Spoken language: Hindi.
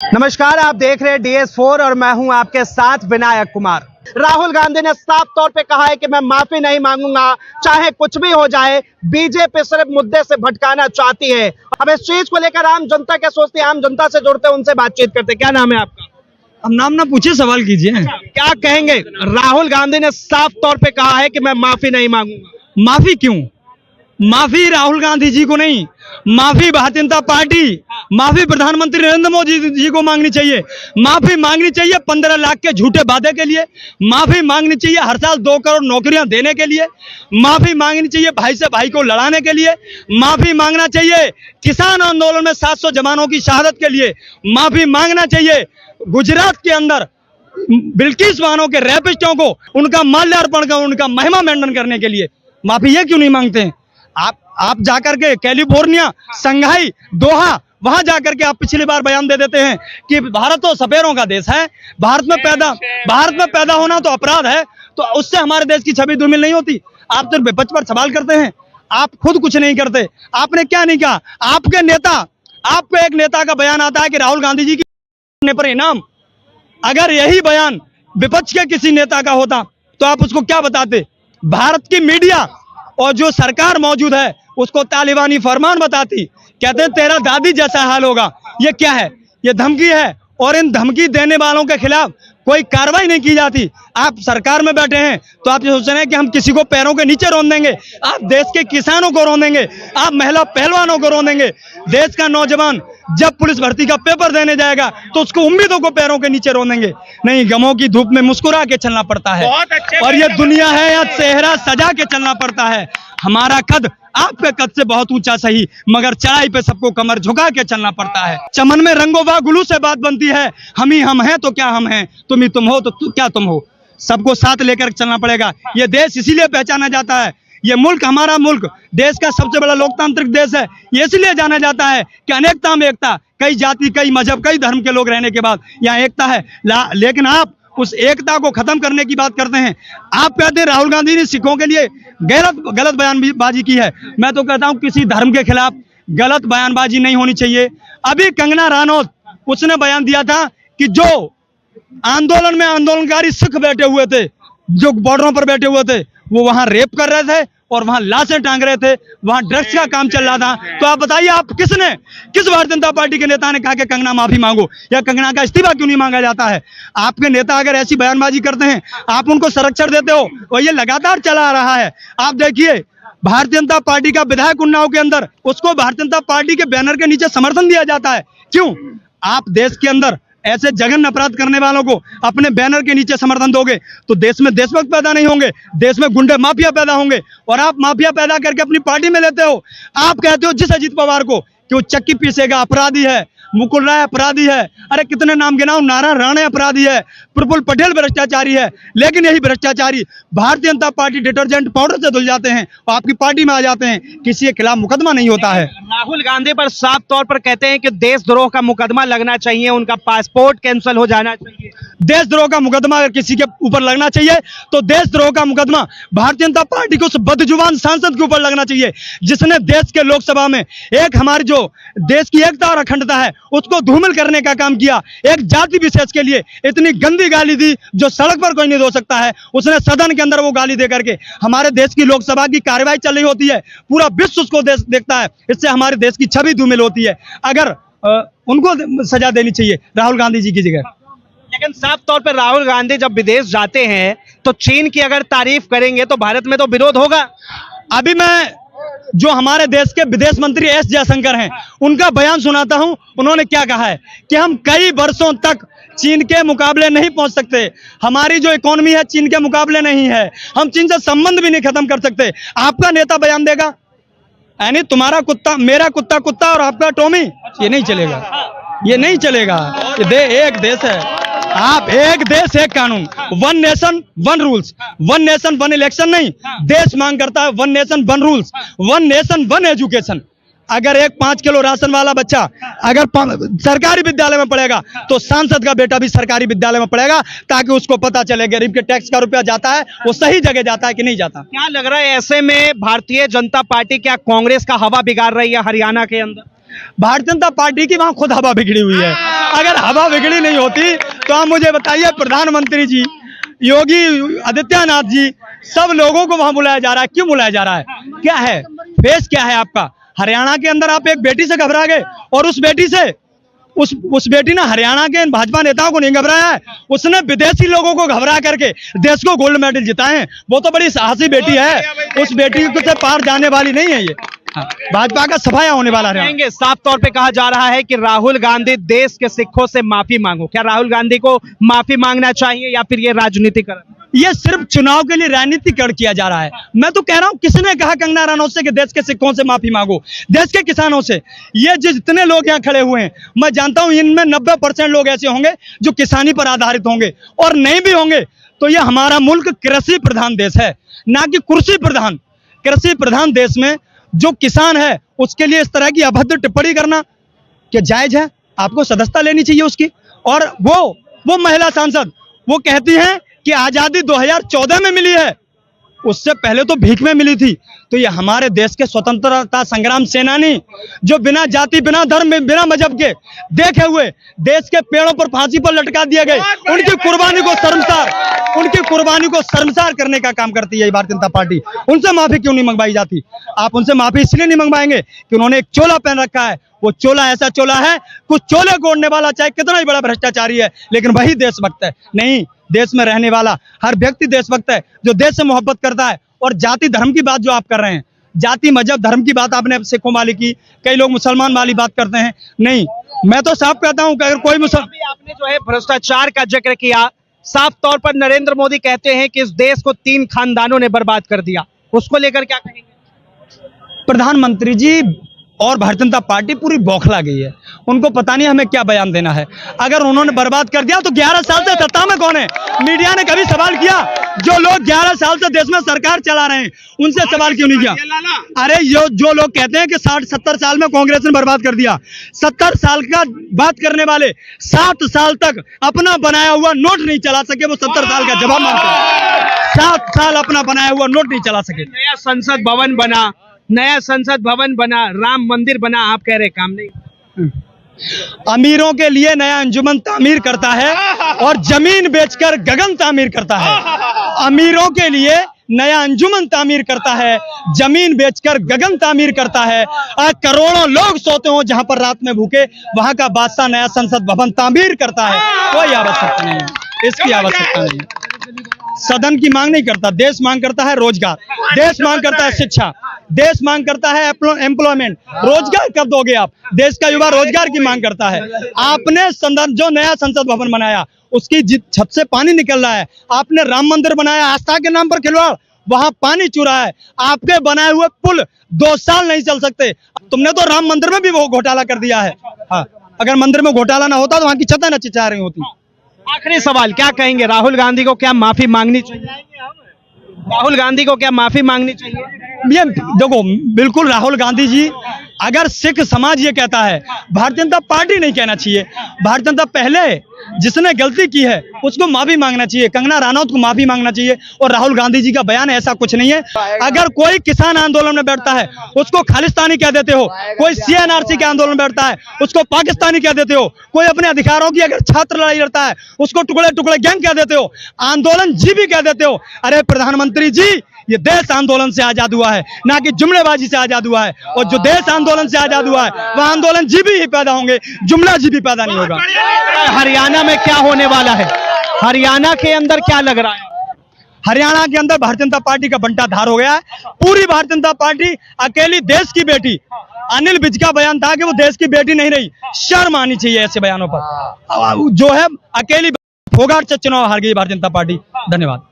नमस्कार, आप देख रहे हैं DS4 और मैं हूं आपके साथ विनायक कुमार। राहुल गांधी ने साफ तौर पे कहा है कि मैं माफी नहीं मांगूंगा, चाहे कुछ भी हो जाए। बीजेपी सिर्फ मुद्दे से भटकाना चाहती है। अब इस चीज को लेकर आम जनता क्या सोचती है, आम जनता से जुड़ते, उनसे बातचीत करते। क्या नाम है आपका? अब नाम ना पूछिए, सवाल कीजिए। क्या कहेंगे? राहुल गांधी ने साफ तौर पे कहा है कि मैं माफी नहीं मांगूंगा। माफी क्यों? माफी राहुल गांधी जी को नहीं, माफी भारतीय जनता पार्टी, माफी प्रधानमंत्री नरेंद्र मोदी जी को मांगनी चाहिए। माफी मांगनी चाहिए 15 लाख के झूठे वादे के लिए, माफी मांगनी चाहिए हर साल 2 करोड़ नौकरियां देने के लिए, माफी मांगनी चाहिए भाई से भाई को लड़ाने के लिए, माफी मांगना चाहिए किसान आंदोलन में 700 जवानों की शहादत के लिए, माफी मांगना चाहिए गुजरात के अंदर बिल्किस बानो के रैपिस्टों को उनका माल्यार्पण कर, उनका महिमा मंडन करने के लिए। माफी ये क्यों नहीं मांगते हैं? आप जाकर के कैलिफोर्निया, संघाई, दोहा, वहां जाकर के आप पिछली बार बयान दे देते हैं कि भारत तो सपेरों का देश है, भारत में पैदा होना तो अपराध है, तो उससे हमारे देश की छवि धूमिल नहीं होती। आप सिर्फ विपक्ष पर सवाल करते हैं, आप खुद कुछ नहीं करते। आपने क्या नहीं कहा? आपके एक नेता का बयान आता है कि राहुल गांधी जी की पर इनाम। अगर यही बयान विपक्ष के किसी नेता का होता तो आप उसको क्या बताते? भारत की मीडिया और जो सरकार मौजूद है उसको तालिबानी फरमान बताती, कहते हैं तेरा दादी जैसा हाल होगा। ये क्या है? ये धमकी है, और इन धमकी देने वालों के खिलाफ कोई कार्रवाई नहीं की जाती। आप सरकार में बैठे हैं तो आप ये सोच रहे हैं कि हम किसी को पैरों के नीचे रोन देंगे। आप देश के किसानों को रोन देंगे, आप महिला पहलवानों को रोन देंगे। देश का नौजवान जब पुलिस भर्ती का पेपर देने जाएगा तो उसको उम्मीदों को पैरों के नीचे रोन देंगे। नहीं, गमों की धूप में मुस्कुरा के चलना पड़ता है, और ये दुनिया है या चेहरा सजा के चलना पड़ता है। हमारा कद आपके कद से बहुत ऊंचा सही, मगर चढ़ाई पे सबको कमर झुका के चलना पड़ता है। चमन में रंगो व गुलू से बात बनती है, हम ही हम हैं तो क्या हम हैं, तुम ही तुम हो तो क्या तुम हो। सबको साथ लेकर चलना पड़ेगा। ये देश इसीलिए पहचाना जाता है, ये मुल्क, हमारा मुल्क देश का सबसे बड़ा लोकतांत्रिक देश है। ये इसलिए जाना जाता है कि अनेकता में एकता, कई जाति, कई मजहब, कई धर्म के लोग रहने के बाद यहाँ एकता है। लेकिन आप उस एकता को खत्म करने की बात करते हैं। आप कहते हैं राहुल गांधी ने सिखों के लिए गलत बयानबाजी की है। मैं तो कहता हूं किसी धर्म के खिलाफ गलत बयानबाजी नहीं होनी चाहिए। अभी कंगना रनौत, उसने बयान दिया था कि जो आंदोलन में आंदोलनकारी सिख बैठे हुए थे, जो बॉर्डरों पर बैठे हुए थे, वो वहां रेप कर रहे थे और वहां लाशें टांग रहे थे, वहां ड्रग्स का काम चल रहा था। तो आप बताइए, किस भारतीय जनता पार्टी के नेता ने कहा कि कंगना माफी मांगो, या कंगना का इस्तीफा क्यों नहीं मांगा जाता है? आपके नेता अगर ऐसी बयानबाजी करते हैं, आप उनको संरक्षण देते हो, और ये लगातार चला आ रहा है। आप देखिए, भारतीय जनता पार्टी का विधायक उन्नाव के अंदर, उसको भारतीय जनता पार्टी के बैनर के नीचे समर्थन दिया जाता है। क्यों? आप देश के अंदर ऐसे जघन्य अपराध करने वालों को अपने बैनर के नीचे समर्थन दोगे तो देश में देशभक्त पैदा नहीं होंगे, देश में गुंडे माफिया पैदा होंगे, और आप माफिया पैदा करके अपनी पार्टी में लेते हो। आप कहते हो जिस अजीत पवार को कि वो चक्की पीसेगा अपराधी है, मुकुल राय अपराधी है, अरे कितने नाम गिनाऊं, नारायण राणे अपराधी है, प्रफुल्ल पटेल भ्रष्टाचारी है। लेकिन यही भ्रष्टाचारी Bharatiya Janata party detergent powder से धुल जाते हैं और आपकी पार्टी में आ जाते हैं, किसी के खिलाफ मुकदमा नहीं होता है। राहुल गांधी पर साफ तौर पर कहते हैं कि देशद्रोह का मुकदमा लगना चाहिए, उनका पासपोर्ट कैंसिल हो जाना चाहिए। देशद्रोह का मुकदमा अगर किसी के ऊपर लगना चाहिए तो देशद्रोह का मुकदमा भारतीय जनता पार्टी को उस बदजुबान सांसद के ऊपर लगना चाहिए जिसने देश के लोकसभा में एक हमारी जो देश की एकता और अखंडता है उसको धूमिल करने का काम किया। एक जाति विशेष के लिए इतनी गंदी गाली दी जो सड़क पर कोई नहीं दे सकता है, उसने सदन के अंदर वो गाली दे करके। हमारे देश की लोकसभा की कार्यवाही चल रही होती है, पूरा विश्व उसको देखता है, इससे हमारे देश की छवि धूमिल होती है। अगर उनको सजा देनी चाहिए राहुल गांधी जी की जगह। लेकिन साफ तौर पर राहुल गांधी जब विदेश जाते हैं तो चीन की अगर तारीफ करेंगे तो भारत में तो विरोध होगा। अभी मैं जो हमारे देश के विदेश मंत्री एस जयशंकर हैं, उनका बयान सुनाता हूं। उन्होंने क्या कहा है कि हम कई वर्षों तक चीन के मुकाबले नहीं पहुंच सकते, हमारी जो इकोनॉमी है चीन के मुकाबले नहीं है, हम चीन से संबंध भी नहीं खत्म कर सकते। आपका नेता बयान देगा, यानी तुम्हारा कुत्ता मेरा कुत्ता कुत्ता और आपका टॉमी, ये नहीं चलेगा, ये नहीं चलेगा। ये एक देश है, आप एक देश एक कानून, one nation one rules, one nation one election नहीं, देश मांग करता है one nation one rules, one nation one education. अगर एक 5 किलो राशन वाला बच्चा अगर सरकारी विद्यालय में पढ़ेगा तो सांसद का बेटा भी सरकारी विद्यालय में पढ़ेगा, ताकि उसको पता चले गरीब के टैक्स का रुपया जाता है वो सही जगह जाता है कि नहीं जाता। क्या लग रहा है ऐसे में भारतीय जनता पार्टी क्या कांग्रेस का हवा बिगाड़ रही है हरियाणा के अंदर? भारतीय जनता पार्टी की वहां खुद हवा बिगड़ी हुई है। अगर हवा बिगड़ी नहीं होती तो आप मुझे बताइए, प्रधानमंत्री जी, योगी आदित्यनाथ जी, सब लोगों को वहां बुलाया जा रहा है, क्यों बुलाया जा रहा है? क्या है फेस, क्या है आपका? हरियाणा के अंदर आप एक बेटी से घबरा गए, और उस बेटी से उस बेटी ने हरियाणा के भाजपा नेताओं को नहीं घबराया है, उसने विदेशी लोगोों को घबरा करके देश को गोल्ड मेडल जिताए हैं। वो तो बड़ी साहसी बेटी है, उस बेटी से पार जाने वाली नहीं है ये। भाजपा का सफाया होने वाला है। कहेंगे, साफ तौर पे कहा जा रहा है कि राहुल गांधी देश के सिखों से माफी मांगो। क्या राहुल गांधी को माफी मांगना चाहिए या फिर ये राजनीतिकरण? ये सिर्फ चुनाव के लिए राजनीतिकरण किया जा रहा है। मैं तो कह रहा हूं, किसने कहा कंगना रनौत से कि देश के सिखों से माफी मांगो? देश के किसानों से। ये जितने लोग यहाँ खड़े हुए हैं, मैं जानता हूं इनमें 90% लोग ऐसे होंगे जो किसानी पर आधारित होंगे, और नहीं भी होंगे तो ये हमारा मुल्क कृषि प्रधान देश है, ना कि कुर्सी प्रधान। कृषि प्रधान देश में जो किसान है उसके लिए इस तरह की अभद्र टिप्पणी करना क्या जायज है? आपको सदस्यता लेनी चाहिए उसकी। और वो महिला सांसद वो कहती हैं कि आजादी 2014 में मिली है, उससे पहले तो भीख में मिली थी। तो ये हमारे देश के स्वतंत्रता संग्राम सेनानी, जो बिना जाति, बिना धर्म, बिना मजहब के देखे हुए देश के पेड़ों पर फांसी पर लटका दिए गए, उनकी कुर्बानी को शर्मसार करने का काम करती है भारतीय जनता पार्टी। उनसे माफी क्यों नहीं मंगवाई जाती? आप उनसे माफी इसलिए नहीं मंगवाएंगे कि उन्होंने एक चोला पहन रखा है। वो चोला ऐसा चोला है, कुछ चोले कोड़ने वाला चाहे कितना ही बड़ा भ्रष्टाचारी है, लेकिन वही देशभक्त है। नहीं, देश में रहने वाला हर व्यक्ति देशभक्त है, जो देश से मोहब्बत करता है। और जाति धर्म की बात जो आप कर रहे हैं, जाति मजहब धर्म की बात आपने सिखों वाली की, कई लोग मुसलमान वाली बात करते हैं। नहीं, मैं तो साफ कहता हूं कि अगर कोई आपने जो है भ्रष्टाचार का जिक्र किया, साफ तौर पर नरेंद्र मोदी कहते हैं कि इस देश को 3 खानदानों ने बर्बाद कर दिया, उसको लेकर क्या कहेंगे? प्रधानमंत्री जी और भारतीय जनता पार्टी पूरी बौखला गई है। उनको पता नहीं हमें क्या बयान देना है। अगर उन्होंने बर्बाद कर दिया तो 11 साल से सत्ता में कौन है? मीडिया ने कभी सवाल किया? जो लोग 11 साल से देश में सरकार चला रहे हैं, उनसे सवाल क्यों नहीं किया? अरे जो लोग कहते हैं कि 60-70 साल में कांग्रेस ने बर्बाद कर दिया, 70 साल का बात करने वाले 7 साल तक अपना बनाया हुआ नोट नहीं चला सके। वो 70 साल का जवाब मांगते हैं। 7 साल अपना बनाया हुआ नोट नहीं चला सके। नया संसद भवन बना, राम मंदिर बना, आप कह रहे काम नहीं। अमीरों के लिए नया अंजुमन तामीर करता है और जमीन बेचकर गगन तामीर करता है। अमीरों के लिए नया अंजुमन तामीर करता है, जमीन बेचकर गगन तामीर करता है। करोड़ों लोग सोते हो जहां पर रात में भूखे, वहां का बादशाह नया संसद भवन तामीर करता है। कोई आवश्यकता नहीं है, इसकी आवश्यकता नहीं है। सदन की मांग नहीं करता, देश मांग करता है रोजगार, देश मांग करता है शिक्षा, देश मांग करता है एम्प्लॉयमेंट। रोजगार कब दोगे आप? देश का युवा रोजगार की मांग करता है। आपने जो नया संसद भवन बनाया, उसकी छत से पानी निकल रहा है। आपने राम मंदिर बनाया, आस्था के नाम पर खिलवाड़, वहां पानी चूरा है। आपके बनाए हुए पुल 2 साल नहीं चल सकते। तुमने तो राम मंदिर में भी वो घोटाला कर दिया है। हाँ, अगर मंदिर में घोटाला ना होता तो वहां की छतें न चिचा रही होती। आखिरी सवाल, क्या कहेंगे? राहुल गांधी को क्या माफी मांगनी चाहिए? राहुल गांधी को क्या माफी मांगनी चाहिए? ये देखो, बिल्कुल राहुल गांधी जी, अगर सिख समाज ये कहता है, भारतीय जनता पार्टी नहीं कहना चाहिए। भारतीय जनता पहले जिसने गलती की है उसको माफी मांगना चाहिए, कंगना रनौत को माफी मांगना चाहिए। और राहुल गांधी जी का बयान ऐसा कुछ नहीं है। अगर कोई किसान आंदोलन में बैठता है उसको खालिस्तानी कह देते हो, कोई CNRC के आंदोलन में बैठता है उसको पाकिस्तानी कह देते हो, कोई अपने अधिकारों की अगर छात्र लड़ाई लड़ता है उसको टुकड़े टुकड़े गैंग कह देते हो, आंदोलन जीवी कह देते हो। अरे प्रधानमंत्री जी, ये देश आंदोलन से आजाद हुआ है, ना कि जुमलेबाजी से आजाद हुआ है। और जो देश आंदोलन से आजाद हुआ है वह आंदोलन जीवी ही पैदा होंगे, जुमला जीवी पैदा नहीं होगा। हरियाणा में क्या होने वाला है? हरियाणा के अंदर क्या लग रहा है? हरियाणा के अंदर भारतीय जनता पार्टी का बंटाधार हो गया है। पूरी भारतीय जनता पार्टी अकेली देश की बेटी, अनिल विज का बयान था कि वो देश की बेटी नहीं रही। शर्म आनी चाहिए ऐसे बयानों पर। जो है अकेली फोगाट से चुनाव हार गई भारतीय जनता पार्टी। धन्यवाद।